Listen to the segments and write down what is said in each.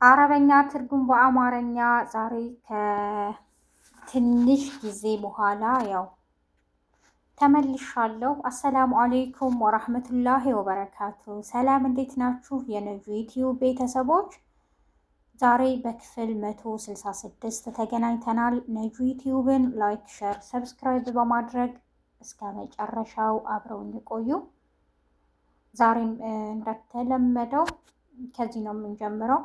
አረበኛ ትርጉም በአማርኛ ዛሬ ከትንሽ ጊዜ በኋላ ያው ተመልሻለሁ። አሰላሙ አሌይኩም ወራህመቱላሂ ወበረካቱ። ሰላም እንዴት ናችሁ የነጁ ዩቲዩብ ቤተሰቦች? ዛሬ በክፍል 166 ተገናኝተናል። ነጁ ዩቲዩብን ላይክ፣ ሸር፣ ሰብስክራይብ በማድረግ እስከ መጨረሻው አብረውን ይቆዩ። ዛሬም እንደተለመደው ከዚህ ነው የምንጀምረው።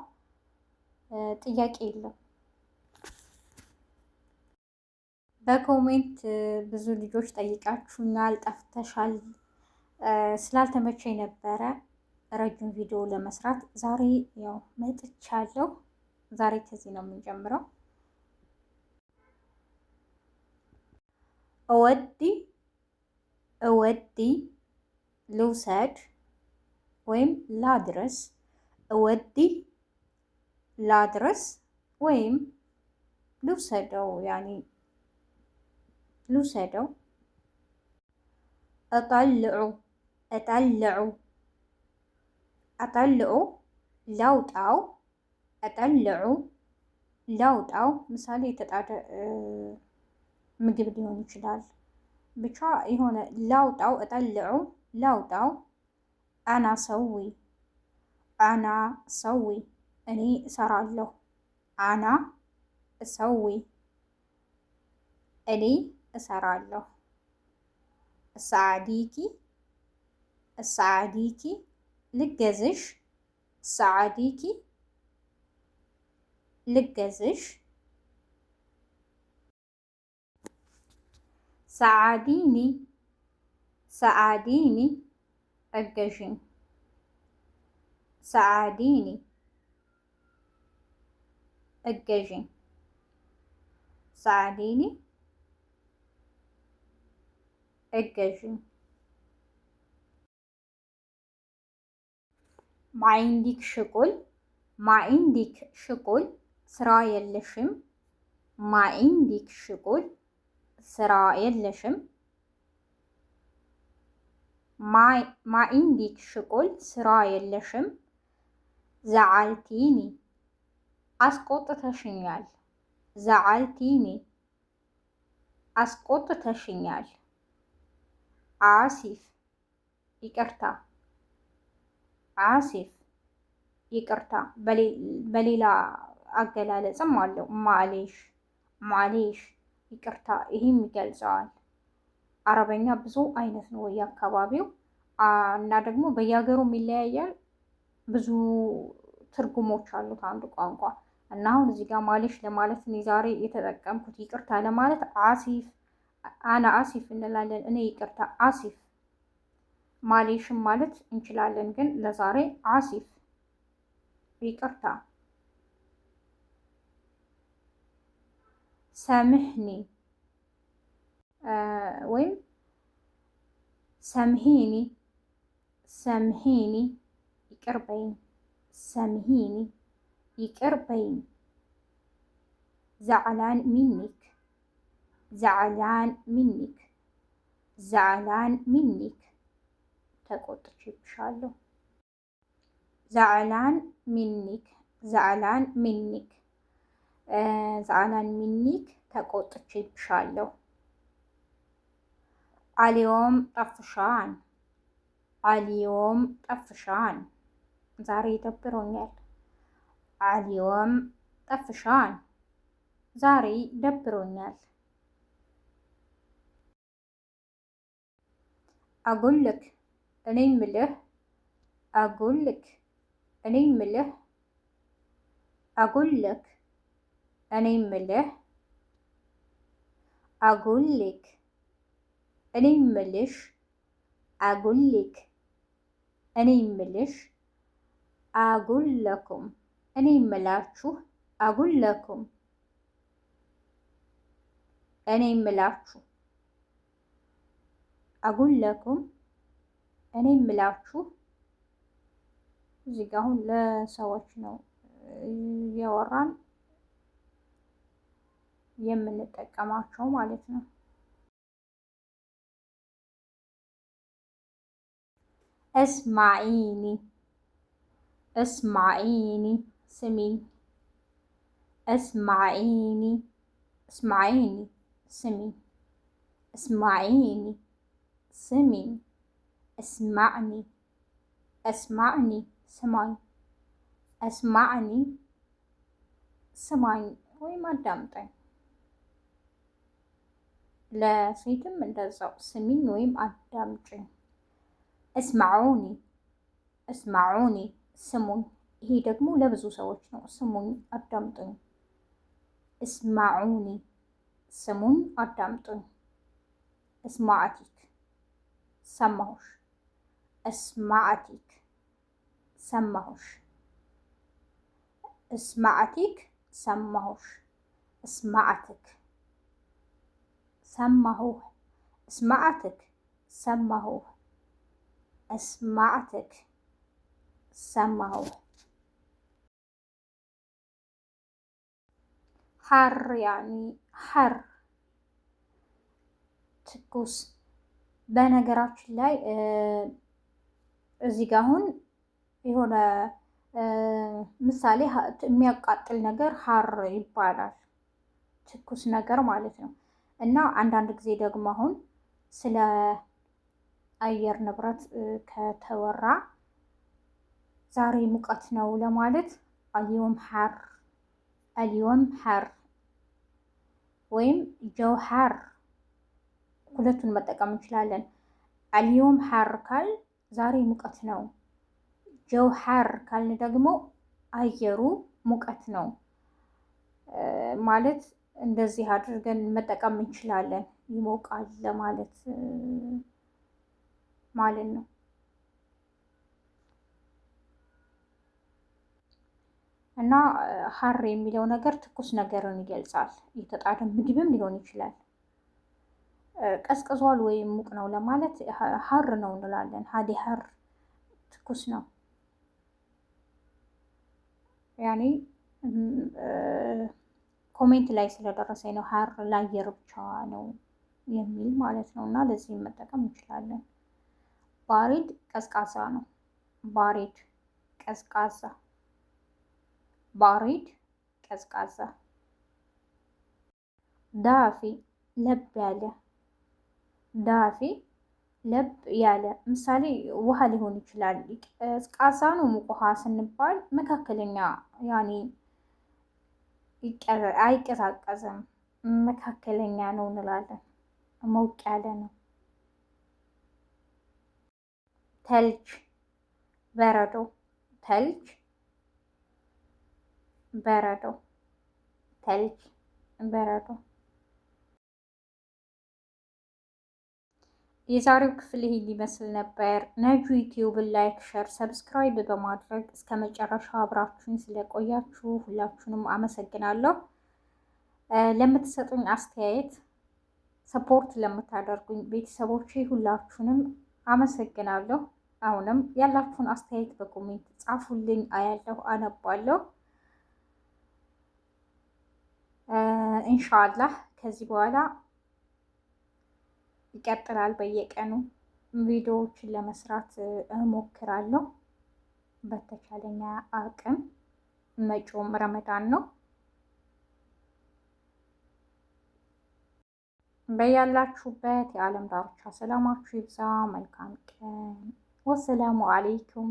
ጥያቄ የለም። በኮሜንት ብዙ ልጆች ጠይቃችሁኛል፣ ጠፍተሻል። ስላልተመቸኝ ነበረ ረጅም ቪዲዮ ለመስራት። ዛሬ ያው መጥቻለሁ። ዛሬ ከዚህ ነው የምንጀምረው። እወዲ ልውሰድ ወይም ላድረስ። እወዲ ላድረስ ወይም ልውሰደው፣ ያኔ ልውሰደው። እጠልዑ ላውጣው። እጠልዑ ላውጣው ምሳሌ የተጣደ ምግብ ሊሆን ይችላል። ብቻ የሆነ ላውጣው፣ እጠልዑ ላውጣው። አና ሰዊ እኔ እሰራለሁ። አና እሰዊ እኔ እሰራለሁ። እሳዓዲኪ ልገዝሽ። እሳዓዲኪ ልገዝሽ። ሰዓዲኒ እገዥኝ። ሰዓዲኒ እገዥኝ። ሰዓዲኒ እገዥኝ። ማኢንዲክ ሽቁል ስራ የለሽም። ማኢንዲክ ሽቁል ስራ የለሽም። ማኢንዲክ ሽቁል ስራ የለሽም። ዘዓልቲኒ አስቆጥተሽኛል። ዘዓልቲኒ አስቆጥተሽኛል። አሲፍ ይቅርታ። አሲፍ ይቅርታ። በሌላ አገላለጽም አለው። ማሌሽ ይቅርታ። ይህም ይገልጸዋል። አረበኛ ብዙ አይነት ነው በየአካባቢው እና ደግሞ በየሀገሩም ይለያያል። ብዙ ትርጉሞች አሉት አንዱ ቋንቋ እና አሁን እዚህ ጋር ማሌሽ ለማለት እኔ ዛሬ የተጠቀምኩት ይቅርታ ለማለት አሲፍ፣ አና አሲፍ እንላለን። እኔ ይቅርታ አሲፍ። ማሌሽም ማለት እንችላለን፣ ግን ለዛሬ አሲፍ ይቅርታ። ሰምህኒ ወይም ሰምሂኒ ይቅር በይኝ። ሰምሂኒ ይቅር በይኝ። ዘዕላን ሚኒክ ተቆጥቼብሻለሁ። ዘዕላን ሚኒክ ተቆጥቼብሻለሁ። አልዮም ጠፍሻን ዛሬ ደብሮኛል። አልዮም ጠፍሻን ዛሬ ደብሮኛል። አጉልክ እኔ ምልህ። አጉልክ እኔ ምልህ። አጉልክ እኔ ምልህ። አጉልክ እኔ ምልሽ። አጉልክ እኔ ምልሽ። አጉለኩም እኔ ምላችሁ። አጉለኩም እኔ ምላችሁ። አጉለኩም እኔ ምላችሁ። እዚህ ጋር አሁን ለሰዎች ነው እያወራን የምንጠቀማቸው ማለት ነው። እስማዒኒ ስሚኝ እስማዒኒ እስማዒኒ ስሚኝ እስማዒኒ ስሚኝ እስማዕኒ እስማዕኒ ስማኝ እስማዕኒ ስማኝ ወይም አዳምጠኝ። ለሴትም እንደዛው ስሚኝ ወይም አዳምጭኝ። እስማዑኒ እስማዑኒ ስሙኝ። ይሄ ደግሞ ለብዙ ሰዎች ነው። ስሙኝ አዳምጡኝ። እስማዑኒ ስሙኝ አዳምጡኝ። እስማዓቲክ ሰማሁሽ። እስማዓቲክ ሰማሁሽ። እስማዓቲክ ሰማሁሽ። እስማዓትክ ሰማሁህ። እስማዓትክ ሰማሁህ። እስማዓትክ ሰማሁህ። ሐር ያኒ ሐር ትኩስ። በነገራችን ላይ እዚህ ጋር አሁን የሆነ ምሳሌ የሚያቃጥል ነገር ሐር ይባላል። ትኩስ ነገር ማለት ነው። እና አንዳንድ ጊዜ ደግሞ አሁን ስለ አየር ንብረት ከተወራ ዛሬ ሙቀት ነው ለማለት አልዮም ሐር አልዮም ሐር ወይም ጀው ሐር ሁለቱን መጠቀም እንችላለን። አልዮም ሐር ካል ዛሬ ሙቀት ነው። ጀው ሐር ካልን ደግሞ አየሩ ሙቀት ነው ማለት እንደዚህ አድርገን መጠቀም እንችላለን። ይሞቃል ለማለት ማለት ነው። እና ሐር የሚለው ነገር ትኩስ ነገርን ይገልጻል። የተጣደ ምግብም ሊሆን ይችላል። ቀዝቅዟል ወይም ሙቅ ነው ለማለት ሐር ነው እንላለን። ሀዲ ሐር ትኩስ ነው። ያኔ ኮሜንት ላይ ስለደረሰኝ ነው ሐር ለአየር ብቻ ነው የሚል ማለት ነው። እና ለዚህም መጠቀም እንችላለን። ባሪድ ቀዝቃዛ ነው። ባሪድ ቀዝቃዛ ባሪድ ቀዝቃዛ። ዳፊ ለብ ያለ ዳፊ ለብ ያለ ምሳሌ ውሃ ሊሆን ይችላል። ቀዝቃዛ ነው ሙቅ ውሃ ስንባል መካከለኛ ያኔ አይቀዛቀዝም መካከለኛ ነው እንላለን። ሞቅ ያለ ነው። ተልጅ በረዶ ተልጅ በረዶ ተልጅ በረዶ። የዛሬው ክፍል ይሄ ሊመስል ነበር። ነጁ ዩቲዩብን ላይክ፣ ሸር፣ ሰብስክራይብ በማድረግ እስከ መጨረሻው አብራችሁኝ ስለቆያችሁ ሁላችሁንም አመሰግናለሁ። ለምትሰጡኝ አስተያየት ሰፖርት ለምታደርጉኝ ቤተሰቦቼ ሁላችሁንም አመሰግናለሁ። አሁንም ያላችሁን አስተያየት በኮሜንት ጻፉልኝ፣ አያለሁ፣ አነባለሁ። ኢንሻአላህ ከዚህ በኋላ ይቀጥላል። በየቀኑ ቪዲዮዎችን ለመስራት እሞክራለሁ በተቻለኛ አቅም። መጪውም ረመዳን ነው። በያላችሁበት የዓለም ዳርቻ ሰላማችሁ ይብዛ። መልካም ቀን። ወሰላሙ አለይኩም